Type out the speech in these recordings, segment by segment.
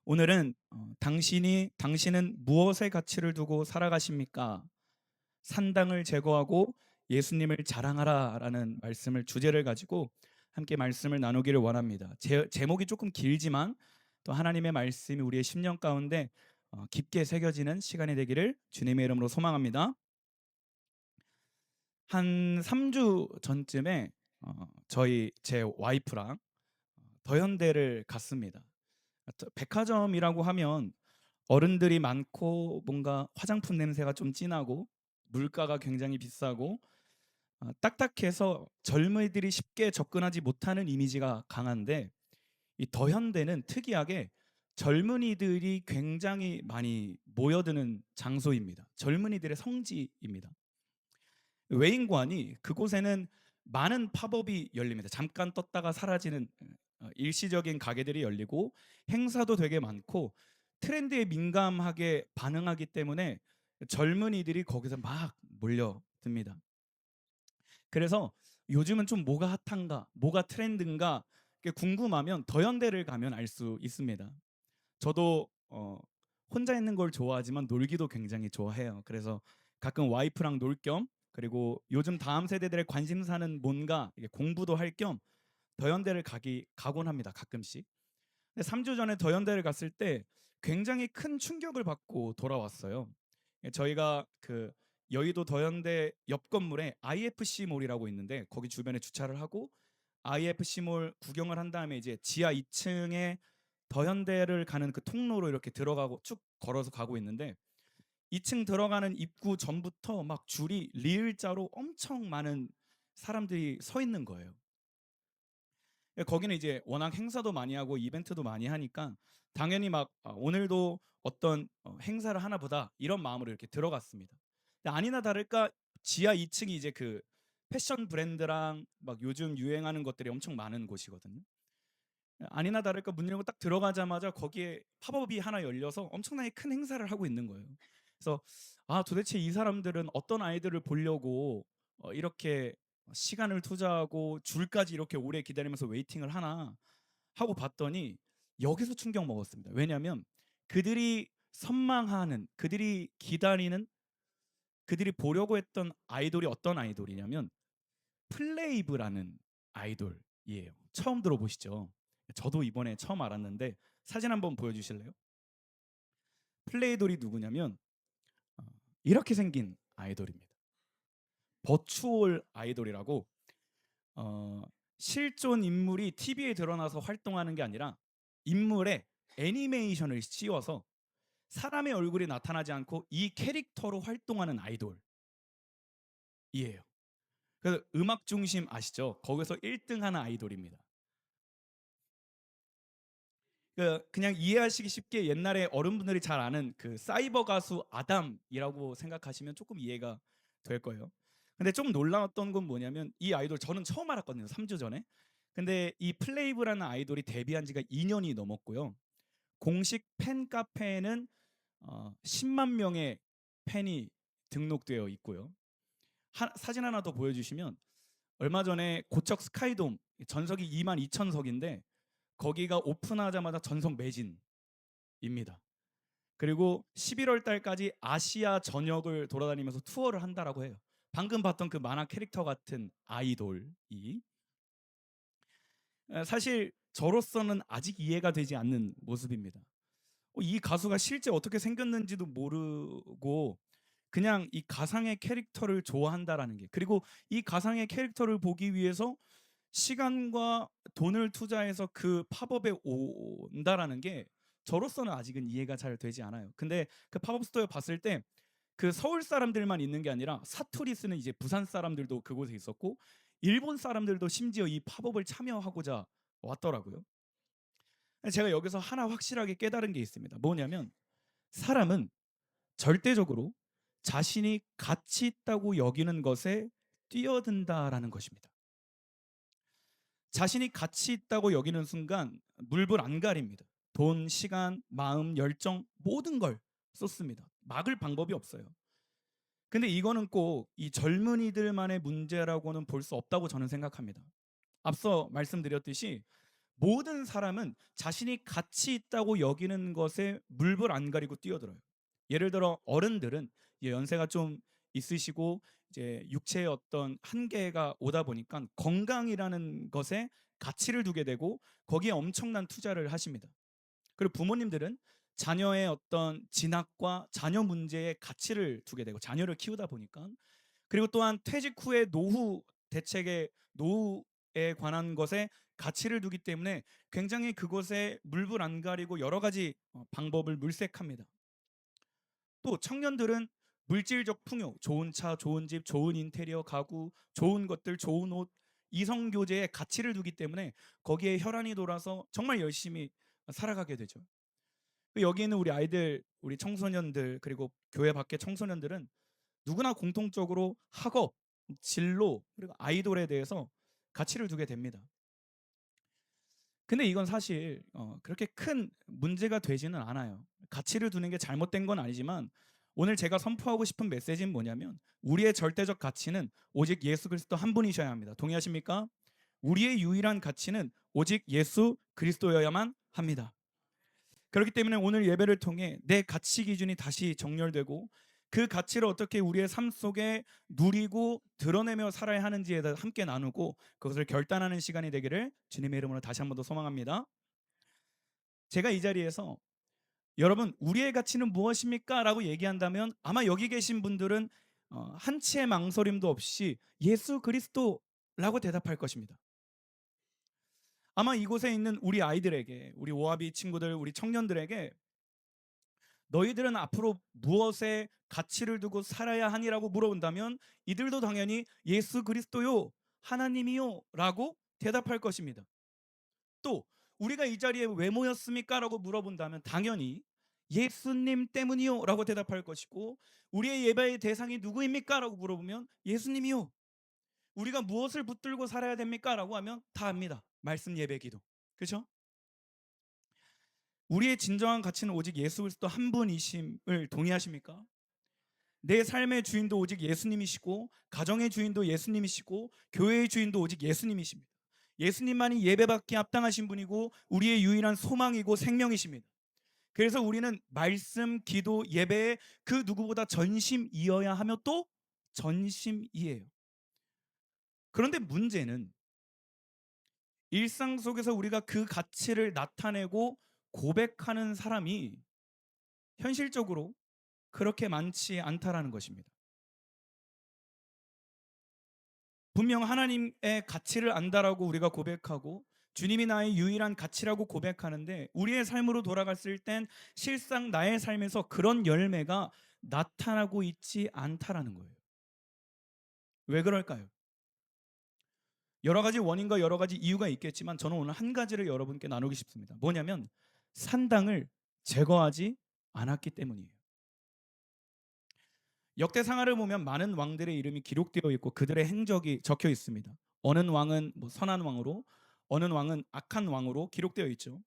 오늘은 당신은 무엇에 가치를 두고 살아가십니까? 산당을 제거하고 예수님을 자랑하라라는 말씀을 주제를 가지고 함께 말씀을 나누기를 원합니다. 제목이 조금 길지만 또 하나님의 말씀이 우리의 심령 가운데 깊게 새겨지는 시간이 되기를 주님의 이름으로 소망합니다. 한 3주 전쯤에 제 와이프랑 더현대를 갔습니다. 백화점이라고 하면 어른들이 많고 뭔가 화장품 냄새가 좀 진하고 물가가 굉장히 비싸고 딱딱해서 젊은이들이 쉽게 접근하지 못하는 이미지가 강한데, 이 더현대는 특이하게 젊은이들이 굉장히 많이 모여드는 장소입니다. 젊은이들의 성지입니다. 외인관이 그곳에는 많은 팝업이 열립니다. 잠깐 떴다가 사라지는 일시적인 가게들이 열리고 행사도 되게 많고 트렌드에 민감하게 반응하기 때문에 젊은이들이 거기서 막 몰려듭니다. 그래서 요즘은 좀 뭐가 핫한가, 뭐가 트렌드인가 궁금하면 더현대를 가면 알 수 있습니다. 저도 혼자 있는 걸 좋아하지만 놀기도 굉장히 좋아해요. 그래서 가끔 와이프랑 놀 겸, 그리고 요즘 다음 세대들의 관심사는 뭔가 이게 공부도 할 겸 더현대를 가곤 합니다. 가끔씩. 근데 3주 전에 더현대를 갔을 때 굉장히 큰 충격을 받고 돌아왔어요. 저희가 그 여의도 더현대 옆 건물에 IFC몰이라고 있는데 거기 주변에 주차를 하고 IFC몰 구경을 한 다음에 이제 지하 2층에 더현대를 가는 그 통로로 이렇게 들어가고 쭉 걸어서 가고 있는데, 2층 들어가는 입구 전부터 막 줄이 리을자로 엄청 많은 사람들이 서 있는 거예요. 거기는 이제 워낙 행사도 많이 하고 이벤트도 많이 하니까 당연히 막 오늘도 어떤 행사를 하나 보다 이런 마음으로 이렇게 들어갔습니다. 근데 아니나 다를까 지하 2층이 이제 그 패션 브랜드랑 막 요즘 유행하는 것들이 엄청 많은 곳이거든요. 아니나 다를까 문 열고 딱 들어가자마자 거기에 팝업이 하나 열려서 엄청나게 큰 행사를 하고 있는 거예요. 그래서 도대체 이 사람들은 어떤 아이들을 보려고 이렇게 시간을 투자하고 줄까지 이렇게 오래 기다리면서 웨이팅을 하나 하고 봤더니 여기서 충격 먹었습니다. 왜냐하면 그들이 선망하는, 그들이 기다리는, 그들이 보려고 했던 아이돌이 어떤 아이돌이냐면 플레이브라는 아이돌이에요. 처음 들어보시죠? 저도 이번에 처음 알았는데 사진 한번 보여주실래요? 플레이돌이 누구냐면 어, 이렇게 생긴 아이돌입니다. 버추얼 아이돌이라고, 어, 실존 인물이 TV에 드러나서 활동하는 게 아니라 인물에 애니메이션을 씌워서 사람의 얼굴이 나타나지 않고 이 캐릭터로 활동하는 아이돌이에요. 그래서 음악 중심 아시죠? 거기서 1등 하는 아이돌입니다. 그냥 이해하시기 쉽게 옛날에 어른분들이 잘 아는 그 사이버 가수 아담이라고 생각하시면 조금 이해가 될 거예요. 근데 좀 놀라웠던 건 뭐냐면 이 아이돌 저는 처음 알았거든요. 3주 전에. 근데 이 플레이브라는 아이돌이 데뷔한 지가 2년이 넘었고요. 공식 팬 카페에는 10만 명의 팬이 등록되어 있고요. 사진 하나 더 보여주시면 얼마 전에 고척 스카이돔 전석이 2만 2천 석인데 거기가 오픈하자마자 전석 매진입니다. 그리고 11월 달까지 아시아 전역을 돌아다니면서 투어를 한다라고 해요. 방금 봤던 그 만화 캐릭터 같은 아이돌이 사실 저로서는 아직 이해가 되지 않는 모습입니다. 이 가수가 실제 어떻게 생겼는지도 모르고 그냥 이 가상의 캐릭터를 좋아한다라는 게, 그리고 이 가상의 캐릭터를 보기 위해서 시간과 돈을 투자해서 그 팝업에 온다라는 게 저로서는 아직은 이해가 잘 되지 않아요. 근데 그 팝업 스토어 봤을 때 그 서울 사람들만 있는 게 아니라 사투리 쓰는 이제 부산 사람들도 그곳에 있었고 일본 사람들도 심지어 이 팝업을 참여하고자 왔더라고요. 제가 여기서 하나 확실하게 깨달은 게 있습니다. 뭐냐면 사람은 절대적으로 자신이 가치 있다고 여기는 것에 뛰어든다라는 것입니다. 자신이 가치 있다고 여기는 순간 물불 안 가립니다. 돈, 시간, 마음, 열정 모든 걸 쏟습니다. 막을 방법이 없어요. 근데 이거는 꼭 이 젊은이들만의 문제라고는 볼 수 없다고 저는 생각합니다. 앞서 말씀드렸듯이 모든 사람은 자신이 가치 있다고 여기는 것에 물불 안 가리고 뛰어들어요. 예를 들어 어른들은 이제 연세가 좀 있으시고 이제 육체의 어떤 한계가 오다 보니까 건강이라는 것에 가치를 두게 되고 거기에 엄청난 투자를 하십니다. 그리고 부모님들은 자녀의 어떤 진학과 자녀 문제에 가치를 두게 되고 자녀를 키우다 보니까, 그리고 또한 퇴직 후의 노후 대책의 노후에 관한 것에 가치를 두기 때문에 굉장히 그것에 물불 안 가리고 여러 가지 방법을 물색합니다. 또 청년들은 물질적 풍요, 좋은 차, 좋은 집, 좋은 인테리어 가구, 좋은 것들, 좋은 옷, 이성 교제에 가치를 두기 때문에 거기에 혈안이 돌아서 정말 열심히 살아가게 되죠. 여기 있는 우리 아이들, 우리 청소년들, 그리고 교회 밖의 청소년들은 누구나 공통적으로 학업, 진로, 그리고 아이돌에 대해서 가치를 두게 됩니다. 근데 이건 사실 그렇게 큰 문제가 되지는 않아요. 가치를 두는 게 잘못된 건 아니지만 오늘 제가 선포하고 싶은 메시지는 뭐냐면 우리의 절대적 가치는 오직 예수 그리스도 한 분이셔야 합니다. 동의하십니까? 우리의 유일한 가치는 오직 예수 그리스도여야만 합니다. 그렇기 때문에 오늘 예배를 통해 내 가치 기준이 다시 정렬되고 그 가치를 어떻게 우리의 삶 속에 누리고 드러내며 살아야 하는지에 대해 함께 나누고 그것을 결단하는 시간이 되기를 주님의 이름으로 다시 한 번 더 소망합니다. 제가 이 자리에서 여러분 우리의 가치는 무엇입니까? 라고 얘기한다면 아마 여기 계신 분들은 한치의 망설임도 없이 예수 그리스도라고 대답할 것입니다. 아마 이곳에 있는 우리 아이들에게, 우리 오아비 친구들, 우리 청년들에게 너희들은 앞으로 무엇에 가치를 두고 살아야 하니라고 물어본다면 이들도 당연히 예수 그리스도요, 하나님이요 라고 대답할 것입니다. 또 우리가 이 자리에 왜 모였습니까? 라고 물어본다면 당연히 예수님 때문이요 라고 대답할 것이고, 우리의 예배의 대상이 누구입니까? 라고 물어보면 예수님이요. 우리가 무엇을 붙들고 살아야 됩니까? 라고 하면 다 압니다. 말씀 예배 기도. 그렇죠? 우리의 진정한 가치는 오직 예수 그리스도 한 분이심을 동의하십니까? 내 삶의 주인도 오직 예수님이시고 가정의 주인도 예수님이시고 교회의 주인도 오직 예수님이십니다. 예수님만이 예배받기 합당하신 분이고 우리의 유일한 소망이고 생명이십니다. 그래서 우리는 말씀, 기도, 예배에 그 누구보다 전심이어야 하며 또 전심이에요. 그런데 문제는 일상 속에서 우리가 그 가치를 나타내고 고백하는 사람이 현실적으로 그렇게 많지 않다라는 것입니다. 분명 하나님의 가치를 안다라고 우리가 고백하고 주님이 나의 유일한 가치라고 고백하는데 우리의 삶으로 돌아갔을 땐 실상 나의 삶에서 그런 열매가 나타나고 있지 않다라는 거예요. 왜 그럴까요? 여러 가지 원인과 여러 가지 이유가 있겠지만 저는 오늘 한 가지를 여러분께 나누고 싶습니다. 뭐냐면 산당을 제거하지 않았기 때문이에요. 역대상하를 보면 많은 왕들의 이름이 기록되어 있고 그들의 행적이 적혀 있습니다. 어느 왕은 뭐 선한 왕으로, 어느 왕은 악한 왕으로 기록되어 있죠.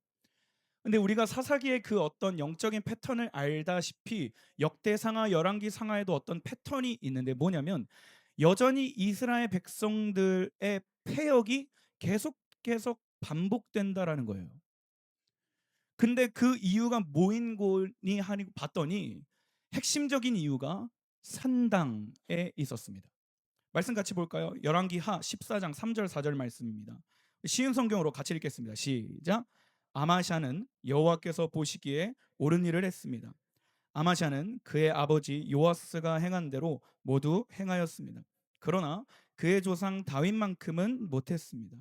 근데 우리가 사사기의 그 어떤 영적인 패턴을 알다시피 역대상하, 열왕기상하에도 어떤 패턴이 있는데 뭐냐면 여전히 이스라엘 백성들의 패역이 계속 반복된다라는 거예요. 근데 그 이유가 뭐인 거니 하니 봤더니 핵심적인 이유가 산당에 있었습니다. 말씀 같이 볼까요? 열왕기하 14장 3절 4절 말씀입니다. 쉬운 성경으로 같이 읽겠습니다. 시작. 아마샤는 여호와께서 보시기에 옳은 일을 했습니다. 아마샤는 그의 아버지 요아스가 행한 대로 모두 행하였습니다. 그러나 그의 조상 다윗만큼은 못했습니다.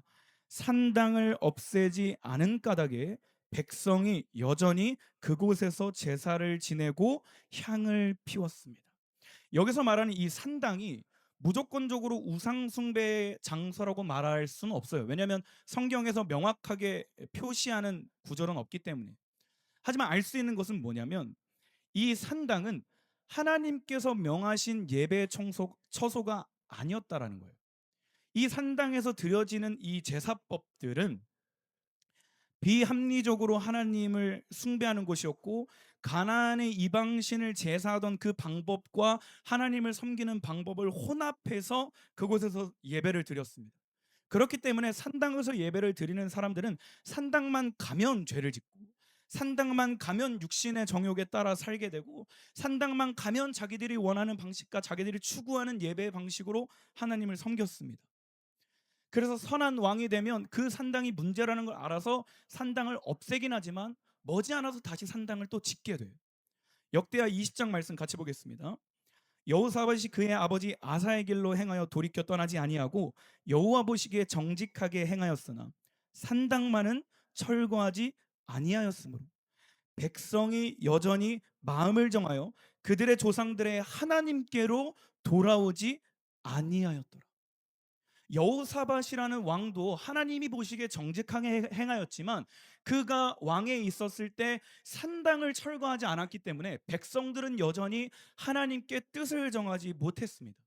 산당을 없애지 않은 까닭에 백성이 여전히 그곳에서 제사를 지내고 향을 피웠습니다. 여기서 말하는 이 산당이 무조건적으로 우상숭배의 장소라고 말할 수는 없어요. 왜냐하면 성경에서 명확하게 표시하는 구절은 없기 때문에. 하지만 알 수 있는 것은 뭐냐면 이 산당은 하나님께서 명하신 예배 처소가 아니었다라는 거예요. 이 산당에서 드려지는 이 제사법들은 비합리적으로 하나님을 숭배하는 곳이었고 가나안의 이방신을 제사하던 그 방법과 하나님을 섬기는 방법을 혼합해서 그곳에서 예배를 드렸습니다. 그렇기 때문에 산당에서 예배를 드리는 사람들은 산당만 가면 죄를 짓고, 산당만 가면 육신의 정욕에 따라 살게 되고, 산당만 가면 자기들이 원하는 방식과 자기들이 추구하는 예배 방식으로 하나님을 섬겼습니다. 그래서 선한 왕이 되면 그 산당이 문제라는 걸 알아서 산당을 없애긴 하지만 머지않아서 다시 산당을 또 짓게 돼요. 역대하 20장 말씀 같이 보겠습니다. 여호사밧이 그의 아버지 아사의 길로 행하여 돌이켜 떠나지 아니하고 여호와 보시기에 정직하게 행하였으나 산당만은 철거하지 아니하였으므로 백성이 여전히 마음을 정하여 그들의 조상들의 하나님께로 돌아오지 아니하였더라. 여호사밧이라는 왕도 하나님이 보시기에 정직하게 행하였지만 그가 왕에 있었을 때 산당을 철거하지 않았기 때문에 백성들은 여전히 하나님께 뜻을 정하지 못했습니다.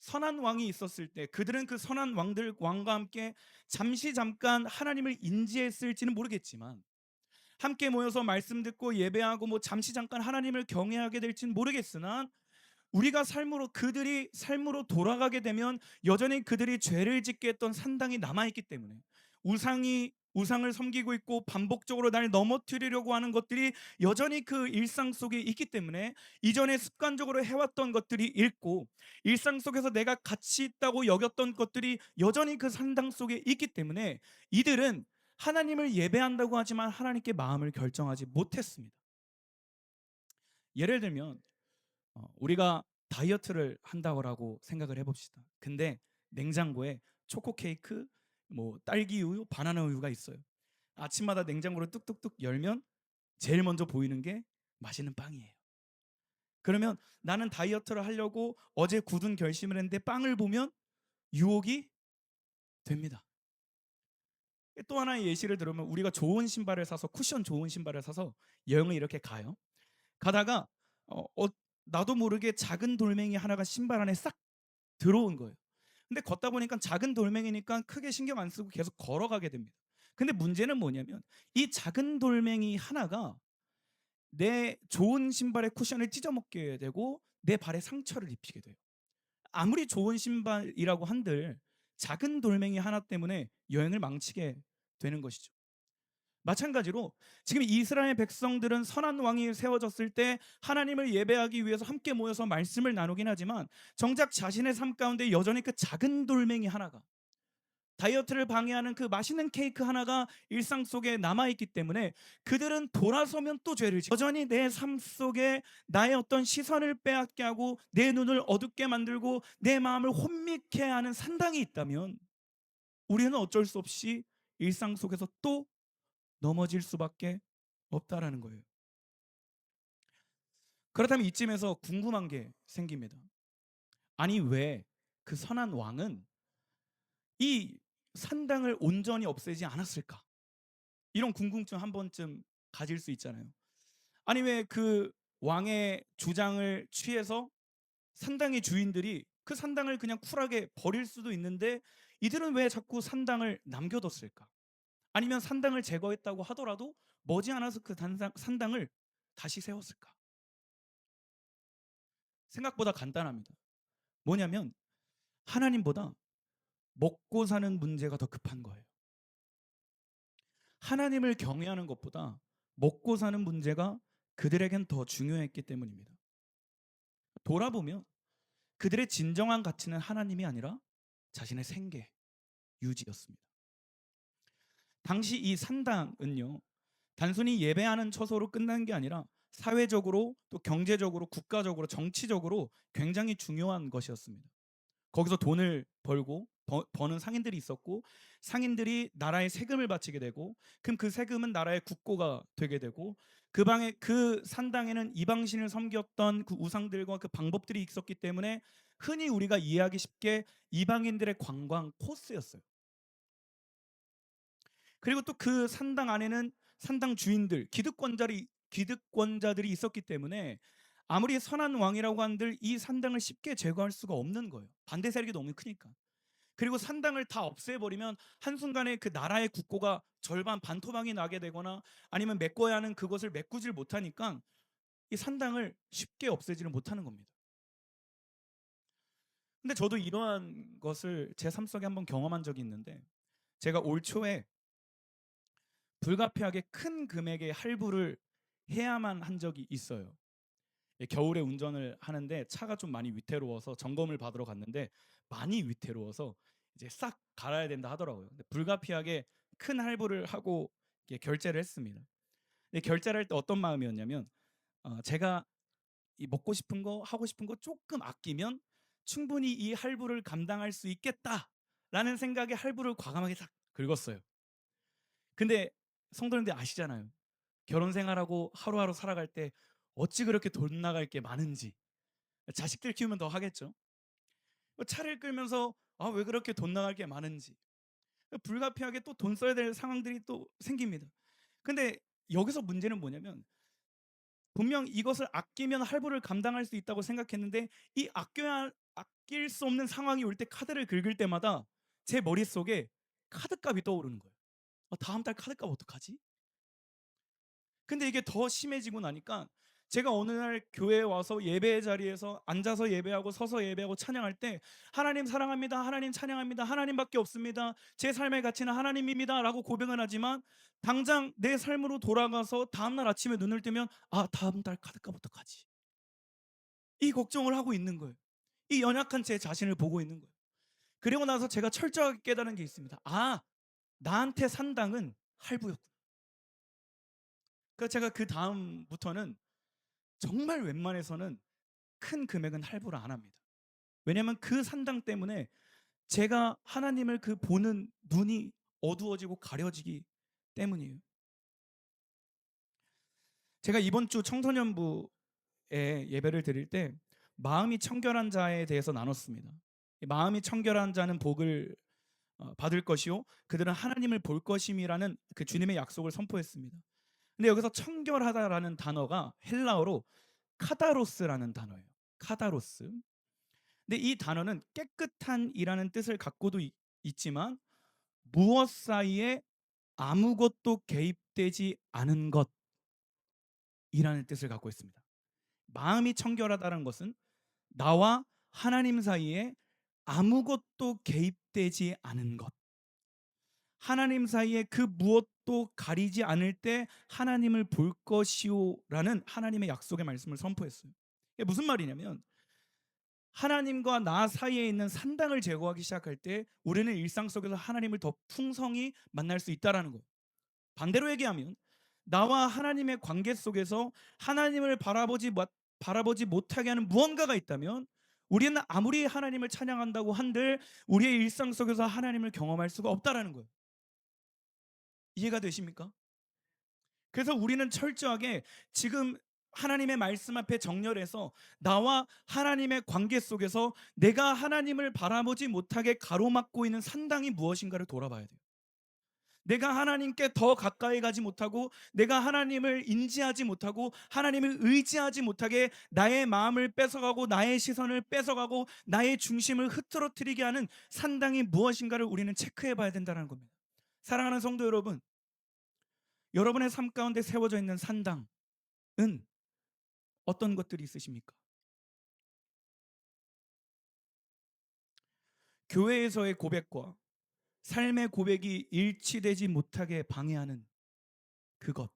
선한 왕이 있었을 때 그들은 그 선한 왕과 함께 잠시 잠깐 하나님을 인지했을지는 모르겠지만, 함께 모여서 말씀 듣고 예배하고 뭐 잠시 잠깐 하나님을 경외하게 될지는 모르겠으나, 우리가 삶으로 그들이 삶으로 돌아가게 되면 여전히 그들이 죄를 짓게 했던 산당이 남아 있기 때문에, 우상을 섬기고 있고 반복적으로 날 넘어뜨리려고 하는 것들이 여전히 그 일상 속에 있기 때문에, 이전에 습관적으로 해왔던 것들이 있고 일상 속에서 내가 가치 있다고 여겼던 것들이 여전히 그 산당 속에 있기 때문에 이들은 하나님을 예배한다고 하지만 하나님께 마음을 결정하지 못했습니다. 예를 들면 우리가 다이어트를 한다고 생각을 해봅시다. 근데 냉장고에 초코 케이크, 뭐 딸기 우유, 바나나 우유가 있어요. 아침마다 냉장고를 뚝뚝뚝 열면 제일 먼저 보이는 게 맛있는 빵이에요. 그러면 나는 다이어트를 하려고 어제 굳은 결심을 했는데 빵을 보면 유혹이 됩니다. 또 하나의 예시를 들으면, 우리가 좋은 신발을 사서, 쿠션 좋은 신발을 사서 여행을 이렇게 가요. 가다가 어, 어, 나도 모르게 작은 돌멩이 하나가 신발 안에 싹 들어온 거예요. 근데 걷다 보니까 작은 돌멩이니까 크게 신경 안 쓰고 계속 걸어가게 됩니다. 근데 문제는 뭐냐면 이 작은 돌멩이 하나가 내 좋은 신발의 쿠션을 찢어먹게 되고 내 발에 상처를 입히게 돼요. 아무리 좋은 신발이라고 한들 작은 돌멩이 하나 때문에 여행을 망치게 되는 것이죠. 마찬가지로 지금 이스라엘 백성들은 선한 왕이 세워졌을 때 하나님을 예배하기 위해서 함께 모여서 말씀을 나누긴 하지만 정작 자신의 삶 가운데 여전히 그 작은 돌멩이 하나가, 다이어트를 방해하는 그 맛있는 케이크 하나가 일상 속에 남아있기 때문에 그들은 돌아서면 또 죄를 짓고, 여전히 내 삶 속에 나의 어떤 시선을 빼앗게 하고 내 눈을 어둡게 만들고 내 마음을 혼미케 하는 산당이 있다면 우리는 어쩔 수 없이 일상 속에서 또 넘어질 수밖에 없다라는 거예요. 그렇다면 이쯤에서 궁금한 게 생깁니다. 아니, 왜 그 선한 왕은 이 산당을 온전히 없애지 않았을까? 이런 궁금증 한 번쯤 가질 수 있잖아요. 아니, 왜 그 왕의 주장을 취해서 산당의 주인들이 그 산당을 그냥 쿨하게 버릴 수도 있는데 이들은 왜 자꾸 산당을 남겨뒀을까? 아니면 산당을 제거했다고 하더라도 머지않아서 그 산당을 다시 세웠을까? 생각보다 간단합니다. 뭐냐면 하나님보다 먹고 사는 문제가 더 급한 거예요. 하나님을 경외하는 것보다 먹고 사는 문제가 그들에겐 더 중요했기 때문입니다. 돌아보면 그들의 진정한 가치는 하나님이 아니라 자신의 생계, 유지였습니다. 당시 이 산당은요, 단순히 예배하는 처소로 끝난 게 아니라 사회적으로, 또 경제적으로, 국가적으로, 정치적으로 굉장히 중요한 것이었습니다. 거기서 돈을 벌고 버는 상인들이 있었고, 상인들이 나라에 세금을 바치게 되고, 그럼 그 세금은 나라의 국고가 되게 되고, 그 방에 그 산당에는 이방신을 섬겼던 그 우상들과 그 방법들이 있었기 때문에 흔히 우리가 이해하기 쉽게 이방인들의 관광 코스였어요. 그리고 또 그 산당 안에는 산당 주인들, 기득권자들이 있었기 때문에 아무리 선한 왕이라고 한들 이 산당을 쉽게 제거할 수가 없는 거예요. 반대 세력이 너무 크니까. 그리고 산당을 다 없애버리면 한순간에 그 나라의 국고가 절반 반토막이 나게 되거나 아니면 메꿔야 하는 그것을 메꾸질 못하니까 이 산당을 쉽게 없애지를 못하는 겁니다. 근데 저도 이러한 것을 제 삶 속에 한번 경험한 적이 있는데, 제가 올 초에 불가피하게 큰 금액의 할부를 해야만 한 적이 있어요. 예, 겨울에 운전을 하는데 차가 좀 많이 위태로워서 점검을 받으러 갔는데, 많이 위태로워서 이제 싹 갈아야 된다 하더라고요. 근데 불가피하게 큰 할부를 하고 이렇게 결제를 했습니다. 근데 결제를 할 때 어떤 마음이었냐면, 제가 이 먹고 싶은 거 하고 싶은 거 조금 아끼면 충분히 이 할부를 감당할 수 있겠다라는 생각에 할부를 과감하게 싹 긁었어요. 근데 성도님들 아시잖아요. 결혼 생활하고 하루하루 살아갈 때 어찌 그렇게 돈 나갈 게 많은지. 자식들 키우면 더 하겠죠. 차를 끌면서 왜 그렇게 돈 나갈 게 많은지. 불가피하게 또 돈 써야 될 상황들이 또 생깁니다. 근데 여기서 문제는 뭐냐면, 분명 이것을 아끼면 할부를 감당할 수 있다고 생각했는데, 이 아껴야 아낄 수 없는 상황이 올 때 카드를 긁을 때마다 제 머릿속에 카드값이 떠오르는 거예요. 다음 달 카드값 어떡하지? 근데 이게 더 심해지고 나니까, 제가 어느 날 교회에 와서 예배 자리에서 앉아서 예배하고 서서 예배하고 찬양할 때 하나님 사랑합니다. 하나님 찬양합니다. 하나님밖에 없습니다. 제 삶의 가치는 하나님입니다라고 고백은 하지만, 당장 내 삶으로 돌아가서 다음 날 아침에 눈을 뜨면 다음 달 카드값 어떡하지? 이 걱정을 하고 있는 거예요. 이 연약한 제 자신을 보고 있는 거예요. 그리고 나서 제가 철저하게 깨달은 게 있습니다. 나한테 산당은 할부였구나. 그래서 제가 그 다음부터는 정말 웬만해서는 큰 금액은 할부를 안 합니다. 왜냐하면 그 산당 때문에 제가 하나님을 보는 눈이 어두워지고 가려지기 때문이에요. 제가 이번 주 청소년부에 예배를 드릴 때 마음이 청결한 자에 대해서 나눴습니다. 마음이 청결한 자는 복을 받을 것이요 그들은 하나님을 볼 것임이라는 그 주님의 약속을 선포했습니다. 근데 여기서 청결하다라는 단어가 헬라어로 카다로스라는 단어예요. 카다로스. 근데 이 단어는 깨끗한이라는 뜻을 갖고도 있지만, 무엇 사이에 아무것도 개입되지 않은 것이라는 뜻을 갖고 있습니다. 마음이 청결하다는 것은 나와 하나님 사이에 아무것도 개입되지 않은 것. 하나님 사이에 그 무엇도 가리지 않을 때 하나님을 볼 것이오라는 하나님의 약속의 말씀을 선포했어요. 이게 무슨 말이냐면, 하나님과 나 사이에 있는 산당을 제거하기 시작할 때 우리는 일상 속에서 하나님을 더 풍성히 만날 수 있다라는 거예요. 반대로 얘기하면, 나와 하나님의 관계 속에서 하나님을 바라보지 못하게 하는 무언가가 있다면, 우리는 아무리 하나님을 찬양한다고 한들 우리의 일상 속에서 하나님을 경험할 수가 없다라는 거예요. 이해가 되십니까? 그래서 우리는 철저하게 지금 하나님의 말씀 앞에 정렬해서 나와 하나님의 관계 속에서 내가 하나님을 바라보지 못하게 가로막고 있는 산당이 무엇인가를 돌아봐야 돼요. 내가 하나님께 더 가까이 가지 못하고, 내가 하나님을 인지하지 못하고, 하나님을 의지하지 못하게 나의 마음을 뺏어가고 나의 시선을 뺏어가고 나의 중심을 흐트러뜨리게 하는 산당이 무엇인가를 우리는 체크해 봐야 된다는 겁니다. 사랑하는 성도 여러분, 여러분의 삶 가운데 세워져 있는 산당은 어떤 것들이 있으십니까? 교회에서의 고백과 삶의 고백이 일치되지 못하게 방해하는 그것,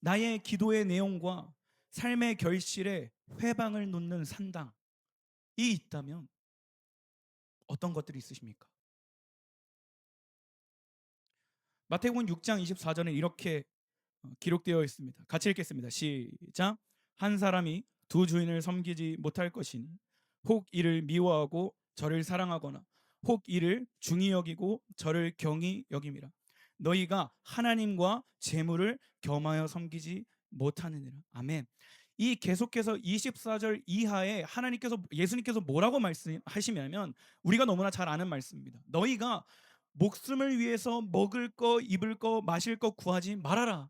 나의 기도의 내용과 삶의 결실에 회방을 놓는 산당이 있다면 어떤 것들이 있으십니까? 마태복음 6장 24절에 이렇게 기록되어 있습니다. 같이 읽겠습니다. 시작. 한 사람이 두 주인을 섬기지 못할 것이니 혹 이를 미워하고 저를 사랑하거나 혹 이를 중히 여기고 저를 경히 여김이라. 너희가 하나님과 재물을 겸하여 섬기지 못하느니라. 아멘. 이 계속해서 24절 이하에 예수님께서 뭐라고 말씀하시냐면, 우리가 너무나 잘 아는 말씀입니다. 너희가 목숨을 위해서 먹을 거 입을 거 마실 거 구하지 말아라.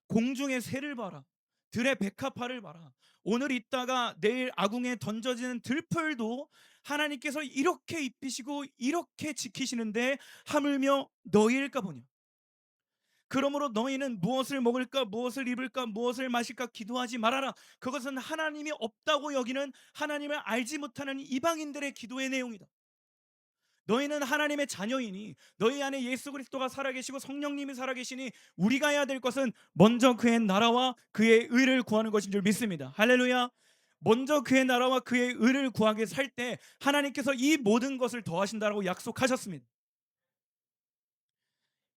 공중의 새를 봐라. 들의 백합화를 봐라. 오늘 있다가 내일 아궁에 던져지는 들풀도 하나님께서 이렇게 입히시고 이렇게 지키시는데 하물며 너희일까 보냐. 그러므로 너희는 무엇을 먹을까, 무엇을 입을까, 무엇을 마실까 기도하지 말아라. 그것은 하나님이 없다고 여기는, 하나님을 알지 못하는 이방인들의 기도의 내용이다. 너희는 하나님의 자녀이니 너희 안에 예수 그리스도가 살아계시고 성령님이 살아계시니 우리가 해야 될 것은 먼저 그의 나라와 그의 의를 구하는 것인 줄 믿습니다. 할렐루야. 먼저 그의 나라와 그의 의를 구하게 살 때 하나님께서 이 모든 것을 더하신다라고 약속하셨습니다.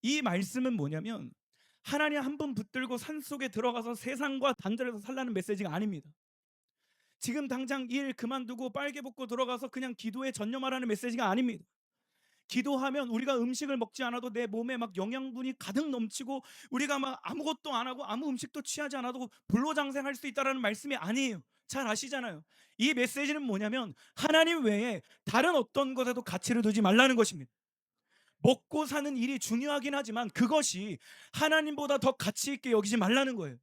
이 말씀은 뭐냐면 하나님 한 분 붙들고 산속에 들어가서 세상과 단절해서 살라는 메시지가 아닙니다. 지금 당장 일 그만두고 빨개 벗고 들어가서 그냥 기도에 전념하라는 메시지가 아닙니다. 기도하면 우리가 음식을 먹지 않아도 내 몸에 막 영양분이 가득 넘치고 우리가 막 아무것도 안 하고 아무 음식도 취하지 않아도 불로장생할 수 있다라는 말씀이 아니에요. 잘 아시잖아요. 이 메시지는 뭐냐면 하나님 외에 다른 어떤 것에도 가치를 두지 말라는 것입니다. 먹고 사는 일이 중요하긴 하지만 그것이 하나님보다 더 가치 있게 여기지 말라는 거예요.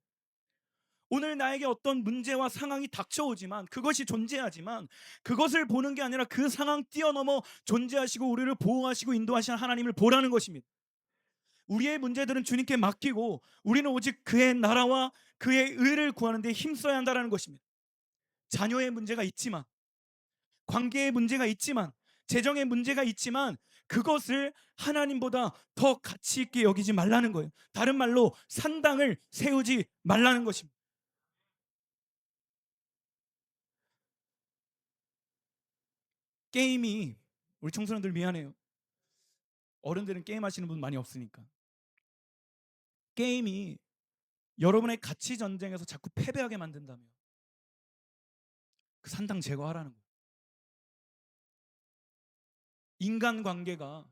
오늘 나에게 어떤 문제와 상황이 닥쳐오지만 그것이 존재하지만 그것을 보는 게 아니라 그 상황 뛰어넘어 존재하시고 우리를 보호하시고 인도하시는 하나님을 보라는 것입니다. 우리의 문제들은 주님께 맡기고 우리는 오직 그의 나라와 그의 의를 구하는 데 힘써야 한다는 것입니다. 자녀의 문제가 있지만, 관계의 문제가 있지만, 재정의 문제가 있지만 그것을 하나님보다 더 가치 있게 여기지 말라는 거예요. 다른 말로 산당을 세우지 말라는 것입니다. 게임이, 우리 청소년들 미안해요. 어른들은 게임하시는 분 많이 없으니까. 게임이 여러분의 가치 전쟁에서 자꾸 패배하게 만든다면 그 산당 제거하라는 거예요. 인간 관계가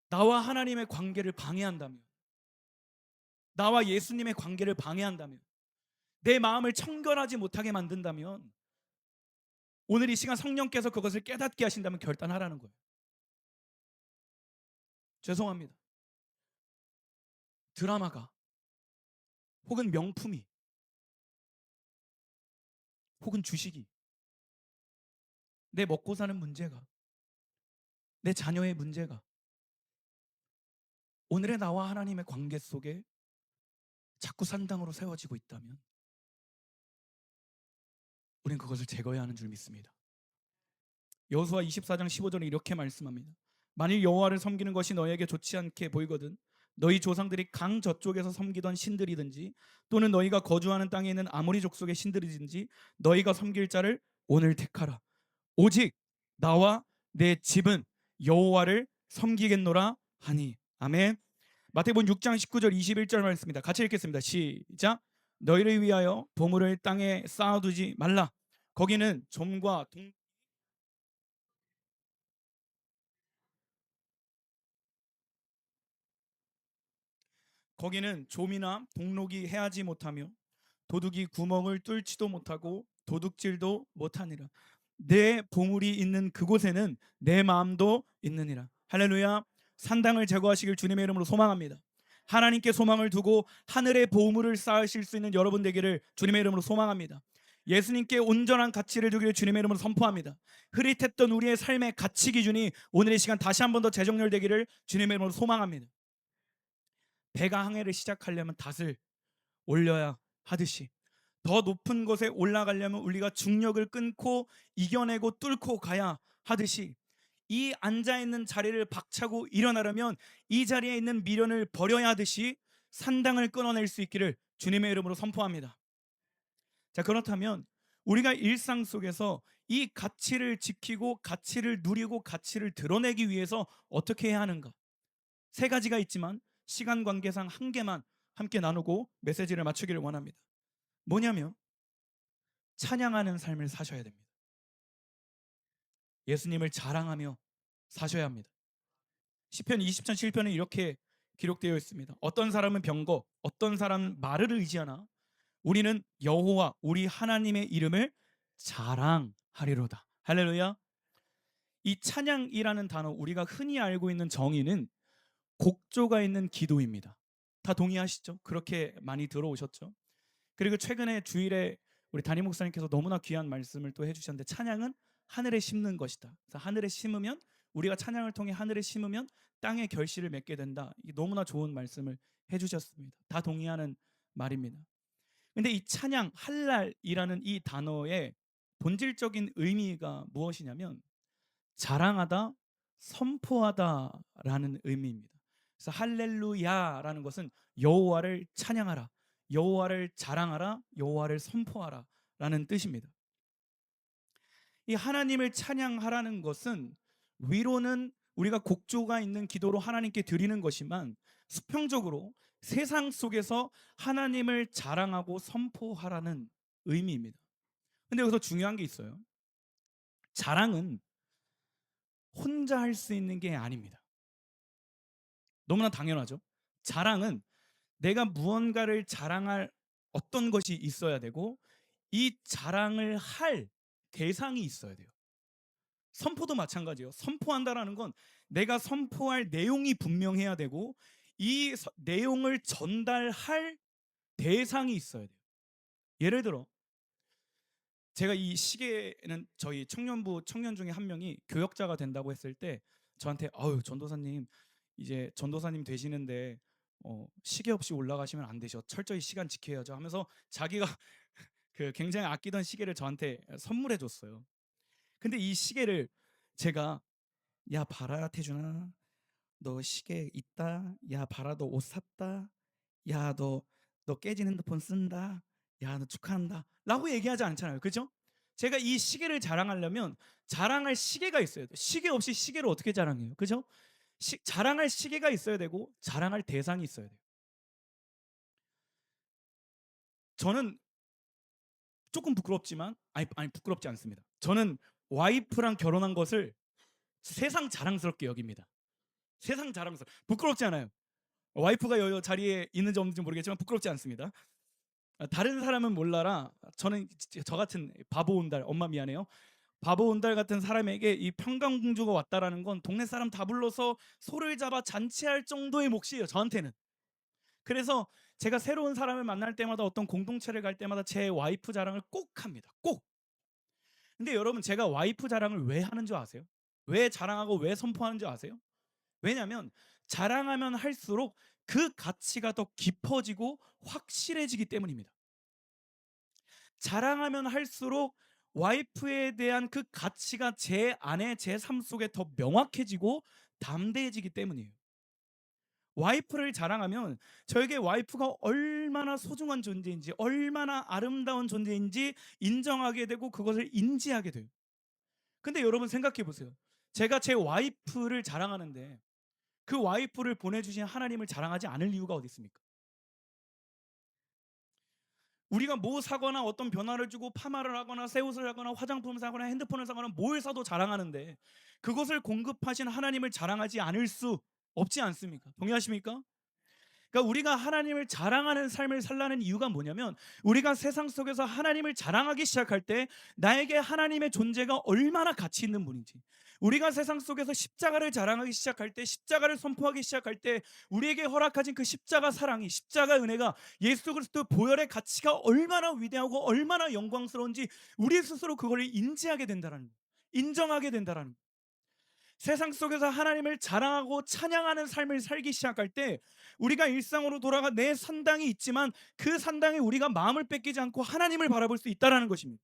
나와 하나님의 관계를 방해한다면, 나와 예수님의 관계를 방해한다면, 내 마음을 청결하지 못하게 만든다면 오늘 이 시간 성령께서 그것을 깨닫게 하신다면 결단하라는 거예요. 죄송합니다. 드라마가 혹은 명품이 혹은 주식이 내 먹고 사는 문제가, 내 자녀의 문제가 오늘의 나와 하나님의 관계 속에 자꾸 산당으로 세워지고 있다면 우리는 그것을 제거해야 하는 줄 믿습니다. 여호수아 24장 15절에 이렇게 말씀합니다. 만일 여호와를 섬기는 것이 너에게 좋지 않게 보이거든 너희 조상들이 강 저쪽에서 섬기던 신들이든지 또는 너희가 거주하는 땅에 있는 아모리 족속의 신들이든지 너희가 섬길 자를 오늘 택하라. 오직 나와 내 집은 여호와를 섬기겠노라 하니. 아멘. 마태복음 6장 19절 21절 말씀입니다. 같이 읽겠습니다. 시작. 너희를 위하여 보물을 땅에 쌓아두지 말라. 거기는 좀과 거기는 좀이나 동록이 해하지 못하며 도둑이 구멍을 뚫지도 못하고 도둑질도 못하니라. 내 보물이 있는 그곳에는 내 마음도 있느니라. 할렐루야. 산당을 제거하시길 주님의 이름으로 소망합니다. 하나님께 소망을 두고 하늘의 보물을 쌓으실 수 있는 여러분 되기를 주님의 이름으로 소망합니다. 예수님께 온전한 가치를 두기를 주님의 이름으로 선포합니다. 흐릿했던 우리의 삶의 가치 기준이 오늘 이 시간 다시 한 번 더 재정렬되기를 주님의 이름으로 소망합니다. 배가 항해를 시작하려면 닷을 올려야 하듯이 더 높은 곳에 올라가려면 우리가 중력을 끊고 이겨내고 뚫고 가야 하듯이 이 앉아있는 자리를 박차고 일어나려면 이 자리에 있는 미련을 버려야 하듯이 산당을 끊어낼 수 있기를 주님의 이름으로 선포합니다. 자, 그렇다면 우리가 일상 속에서 이 가치를 지키고 가치를 누리고 가치를 드러내기 위해서 어떻게 해야 하는가? 세 가지가 있지만 시간 관계상 한 개만 함께 나누고 메시지를 마치기를 원합니다. 뭐냐면 찬양하는 삶을 사셔야 됩니다. 예수님을 자랑하며 사셔야 합니다. 시편 20편 7편에 이렇게 기록되어 있습니다. 어떤 사람은 병거, 어떤 사람은 말을 의지하나 우리는 여호와 우리 하나님의 이름을 자랑하리로다. 할렐루야. 이 찬양이라는 단어, 우리가 흔히 알고 있는 정의는 곡조가 있는 기도입니다. 다 동의하시죠? 그렇게 많이 들어오셨죠? 그리고 최근에 주일에 우리 담임 목사님께서 너무나 귀한 말씀을 또 해주셨는데 찬양은 하늘에 심는 것이다. 그래서 하늘에 심으면 우리가 찬양을 통해 하늘에 심으면 땅에 결실을 맺게 된다. 이게 너무나 좋은 말씀을 해주셨습니다. 다 동의하는 말입니다. 근데 이 찬양, 할랄이라는 이 단어의 본질적인 의미가 무엇이냐면 자랑하다, 선포하다라는 의미입니다. 그래서 할렐루야라는 것은 여호와를 찬양하라, 여호와를 자랑하라, 여호와를 선포하라라는 뜻입니다. 이 하나님을 찬양하라는 것은 위로는 우리가 곡조가 있는 기도로 하나님께 드리는 것이지만 수평적으로 세상 속에서 하나님을 자랑하고 선포하라는 의미입니다. 근데 여기서 중요한 게 있어요. 자랑은 혼자 할 수 있는 게 아닙니다. 너무나 당연하죠. 자랑은 내가 무언가를 자랑할 어떤 것이 있어야 되고 이 자랑을 할 대상이 있어야 돼요. 선포도 마찬가지예요. 선포한다라는 건 내가 선포할 내용이 분명해야 되고 이 내용을 전달할 대상이 있어야 돼요. 예를 들어 제가 이 시계는 저희 청년부 청년 중에 한 명이 교역자가 된다고 했을 때 저한테 아유 전도사님 이제 전도사님 되시는데 시계 없이 올라가시면 안 되죠. 철저히 시간 지켜야죠 하면서 자기가 그 굉장히 아끼던 시계를 저한테 선물해 줬어요. 근데 이 시계를 제가 야 봐라 태준아 너 시계 있다. 야 봐라 너 옷 샀다. 야 너 깨진 핸드폰 쓴다. 야 너 축하한다 라고 얘기하지 않잖아요. 그죠? 제가 이 시계를 자랑하려면 자랑할 시계가 있어야 돼요. 시계 없이 시계를 어떻게 자랑해요? 그죠? 자랑할 시계가 있어야 되고 자랑할 대상이 있어야 돼요. 저는 조금 부끄럽지만 아니 부끄럽지 않습니다. 저는 와이프랑 결혼한 것을 세상 자랑스럽게 여깁니다. 세상 자랑스럽 부끄럽지 않아요. 와이프가 여 자리에 있는지 없는지 모르겠지만 부끄럽지 않습니다. 다른 사람은 몰라라. 저는 저 같은 바보 온달, 엄마 미안해요. 바보 온달 같은 사람에게 이 평강공주가 왔다라는 건 동네 사람 다 불러서 소를 잡아 잔치할 정도의 몫이에요. 저한테는. 그래서 제가 새로운 사람을 만날 때마다 어떤 공동체를 갈 때마다 제 와이프 자랑을 꼭 합니다. 꼭. 근데 여러분 제가 와이프 자랑을 왜 하는 줄 아세요? 왜 자랑하고 왜 선포하는 줄 아세요? 왜냐하면 자랑하면 할수록 그 가치가 더 깊어지고 확실해지기 때문입니다. 자랑하면 할수록 와이프에 대한 그 가치가 제 안에 제 삶 속에 더 명확해지고 담대해지기 때문이에요. 와이프를 자랑하면 저에게 와이프가 얼마나 소중한 존재인지 얼마나 아름다운 존재인지 인정하게 되고 그것을 인지하게 돼요. 근데 여러분 생각해 보세요. 제가 제 와이프를 자랑하는데 그 와이프를 보내주신 하나님을 자랑하지 않을 이유가 어디 있습니까? 우리가 뭐 사거나 어떤 변화를 주고 파마를 하거나 새 옷을 하거나 화장품을 사거나 핸드폰을 사거나 뭘 사도 자랑하는데 그것을 공급하신 하나님을 자랑하지 않을 수 없지 않습니까? 동의하십니까? 그러니까 우리가 하나님을 자랑하는 삶을 살라는 이유가 뭐냐면 우리가 세상 속에서 하나님을 자랑하기 시작할 때 나에게 하나님의 존재가 얼마나 가치 있는 분인지 우리가 세상 속에서 십자가를 자랑하기 시작할 때 십자가를 선포하기 시작할 때 우리에게 허락하신 그 십자가 사랑이 십자가 은혜가 예수 그리스도 보혈의 가치가 얼마나 위대하고 얼마나 영광스러운지 우리 스스로 그걸 인지하게 된다는 거예요. 인정하게 된다는 거예요. 세상 속에서 하나님을 자랑하고 찬양하는 삶을 살기 시작할 때 우리가 일상으로 돌아가 내 산당이 있지만 그 산당에 우리가 마음을 뺏기지 않고 하나님을 바라볼 수 있다는 것입니다.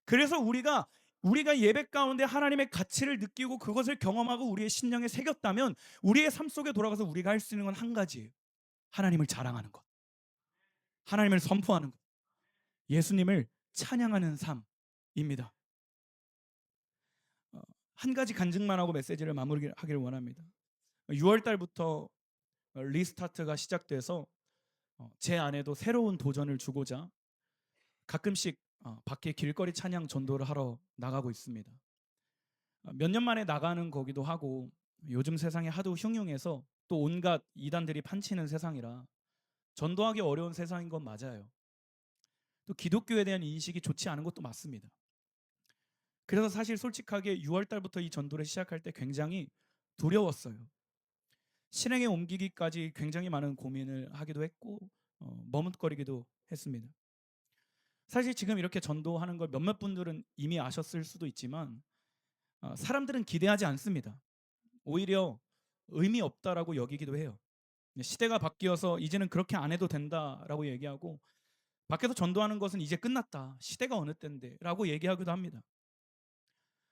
그래서 우리가 예배 가운데 하나님의 가치를 느끼고 그것을 경험하고 우리의 심령에 새겼다면 우리의 삶 속에 돌아가서 우리가 할 수 있는 건 한 가지예요. 하나님을 자랑하는 것, 하나님을 선포하는 것, 예수님을 찬양하는 삶입니다. 한 가지 간증만 하고 메시지를 마무리하기를 원합니다. 6월 달부터 리스타트가 시작돼서 제 안에도 새로운 도전을 주고자 가끔씩 밖에 길거리 찬양 전도를 하러 나가고 있습니다. 몇 년 만에 나가는 거기도 하고 요즘 세상이 하도 흉흉해서 또 온갖 이단들이 판치는 세상이라 전도하기 어려운 세상인 건 맞아요. 또 기독교에 대한 인식이 좋지 않은 것도 맞습니다. 그래서 사실 솔직하게 6월 달부터 이 전도를 시작할 때 굉장히 두려웠어요. 실행에 옮기기까지 굉장히 많은 고민을 하기도 했고 머뭇거리기도 했습니다. 사실 지금 이렇게 전도하는 걸 몇몇 분들은 이미 아셨을 수도 있지만 사람들은 기대하지 않습니다. 오히려 의미 없다라고 여기기도 해요. 시대가 바뀌어서 이제는 그렇게 안 해도 된다라고 얘기하고, 밖에서 전도하는 것은 이제 끝났다. 시대가 어느 때인데라고 얘기하기도 합니다.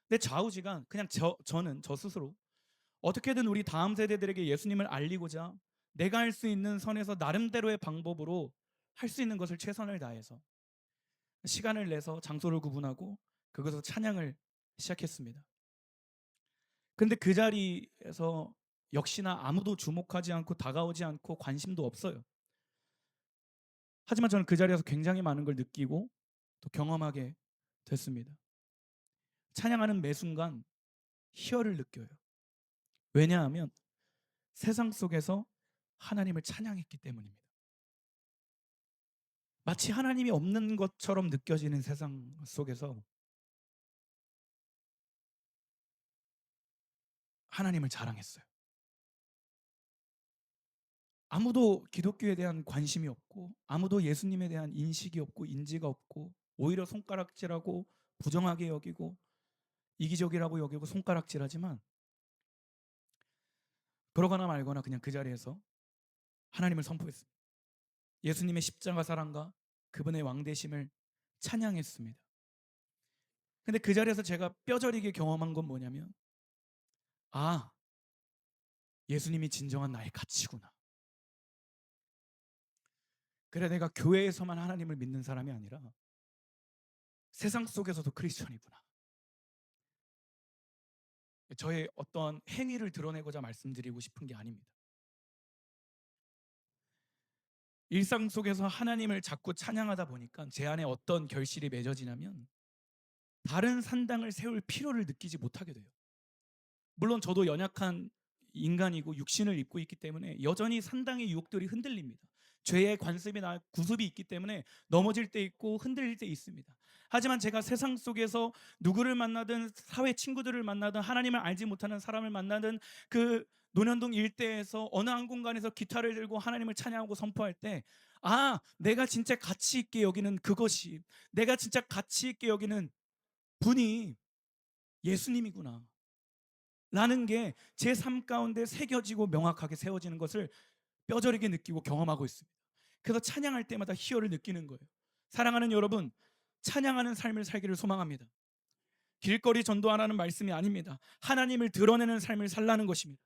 근데 좌우지간 그냥 저는 저 스스로 어떻게든 우리 다음 세대들에게 예수님을 알리고자 내가 할 수 있는 선에서 나름대로의 방법으로 할 수 있는 것을 최선을 다해서 시간을 내서 장소를 구분하고 그것에서 찬양을 시작했습니다. 근데 그 자리에서 역시나 아무도 주목하지 않고 다가오지 않고 관심도 없어요. 하지만 저는 그 자리에서 굉장히 많은 걸 느끼고 또 경험하게 됐습니다. 찬양하는 매 순간 희열을 느껴요. 왜냐하면 세상 속에서 하나님을 찬양했기 때문입니다. 마치 하나님이 없는 것처럼 느껴지는 세상 속에서 하나님을 자랑했어요. 아무도 기독교에 대한 관심이 없고, 아무도 예수님에 대한 인식이 없고 인지가 없고, 오히려 손가락질하고 부정하게 여기고 이기적이라고 여기고 손가락질하지만, 그러거나 말거나 그냥 그 자리에서 하나님을 선포했습니다. 예수님의 십자가 사랑과 그분의 왕되심을 찬양했습니다. 근데 그 자리에서 제가 뼈저리게 경험한 건 뭐냐면, 아, 예수님이 진정한 나의 가치구나. 그래, 내가 교회에서만 하나님을 믿는 사람이 아니라 세상 속에서도 크리스천이구나. 저의 어떤 행위를 드러내고자 말씀드리고 싶은 게 아닙니다. 일상 속에서 하나님을 자꾸 찬양하다 보니까 제 안에 어떤 결실이 맺어지냐면, 다른 산당을 세울 필요를 느끼지 못하게 돼요. 물론 저도 연약한 인간이고 육신을 입고 있기 때문에 여전히 산당의 유혹들이 흔들립니다. 죄의 관습이나 구습이 있기 때문에 넘어질 때 있고 흔들릴 때 있습니다. 하지만 제가 세상 속에서 누구를 만나든 사회 친구들을 만나든 하나님을 알지 못하는 사람을 만나든 그 논현동 일대에서 어느 한 공간에서 기타를 들고 하나님을 찬양하고 선포할 때, 내가 진짜 가치 있게 여기는 그것이, 내가 진짜 가치 있게 여기는 분이 예수님이구나 라는 게 제 삶 가운데 새겨지고 명확하게 세워지는 것을 뼈저리게 느끼고 경험하고 있습니다. 그래서 찬양할 때마다 희열을 느끼는 거예요. 사랑하는 여러분, 찬양하는 삶을 살기를 소망합니다. 길거리 전도하라는 말씀이 아닙니다. 하나님을 드러내는 삶을 살라는 것입니다.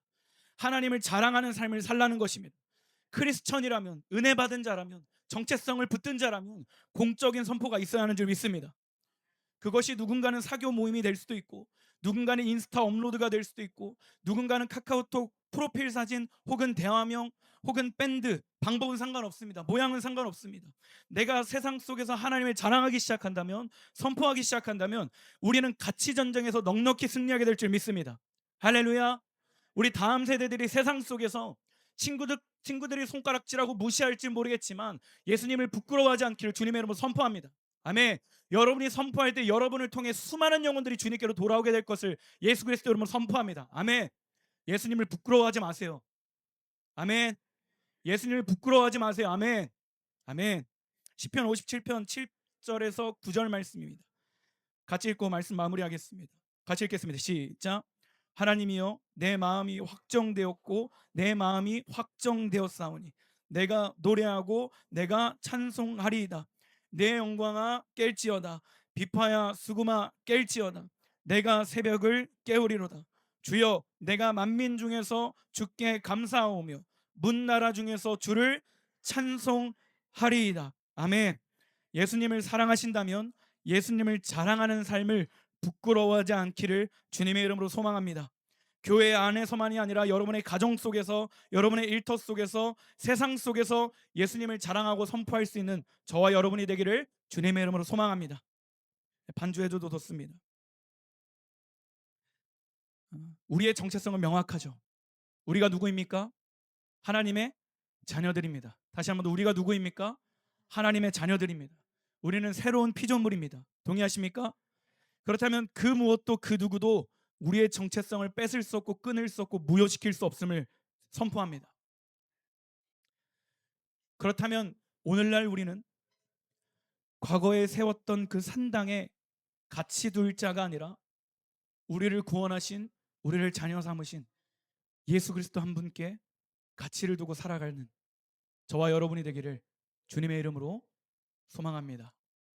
하나님을 자랑하는 삶을 살라는 것입니다. 크리스천이라면, 은혜 받은 자라면, 정체성을 붙든 자라면 공적인 선포가 있어야 하는 줄 믿습니다. 그것이 누군가는 사교 모임이 될 수도 있고, 누군가는 인스타 업로드가 될 수도 있고, 누군가는 카카오톡 프로필 사진 혹은 대화명 혹은 밴드, 방법은 상관없습니다. 모양은 상관없습니다. 내가 세상 속에서 하나님을 자랑하기 시작한다면, 선포하기 시작한다면 우리는 가치 전쟁에서 넉넉히 승리하게 될 줄 믿습니다. 할렐루야. 우리 다음 세대들이 세상 속에서 친구들이 손가락질하고 무시할지 모르겠지만 예수님을 부끄러워하지 않기를 주님의 이름으로 선포합니다. 아멘. 여러분이 선포할 때 여러분을 통해 수많은 영혼들이 주님께로 돌아오게 될 것을 예수 그리스도 이름으로 선포합니다. 아멘. 예수님을 부끄러워하지 마세요. 아멘. 예수님을 부끄러워하지 마세요. 아멘. 아멘. 시편 57편 7절에서 9절 말씀입니다. 같이 읽고 말씀 마무리하겠습니다. 같이 읽겠습니다. 시작. 하나님이여, 내 마음이 확정되었고 내 마음이 확정되었사오니 내가 노래하고 내가 찬송하리이다. 내 영광아 깰지어다. 비파야 수금아 깰지어다. 내가 새벽을 깨우리로다. 주여, 내가 만민 중에서 주께 감사하오며 문나라 중에서 주를 찬송하리이다. 아멘. 예수님을 사랑하신다면 예수님을 자랑하는 삶을 부끄러워하지 않기를 주님의 이름으로 소망합니다. 교회 안에서만이 아니라 여러분의 가정 속에서, 여러분의 일터 속에서, 세상 속에서 예수님을 자랑하고 선포할 수 있는 저와 여러분이 되기를 주님의 이름으로 소망합니다. 반주해줘도 좋습니다. 우리의 정체성은 명확하죠. 우리가 누구입니까? 하나님의 자녀들입니다. 다시 한번 더, 우리가 누구입니까? 하나님의 자녀들입니다. 우리는 새로운 피조물입니다. 동의하십니까? 그렇다면 그 무엇도 그 누구도 우리의 정체성을 뺏을 수 없고 끊을 수 없고 무효시킬 수 없음을 선포합니다. 그렇다면 오늘날 우리는 과거에 세웠던 그 산당에 같이 둘 자가 아니라 우리를 구원하신, 우리를 자녀 삼으신 예수 그리스도 한 분께 가치를 두고 살아가는 저와 여러분이 되기를 주님의 이름으로 소망합니다.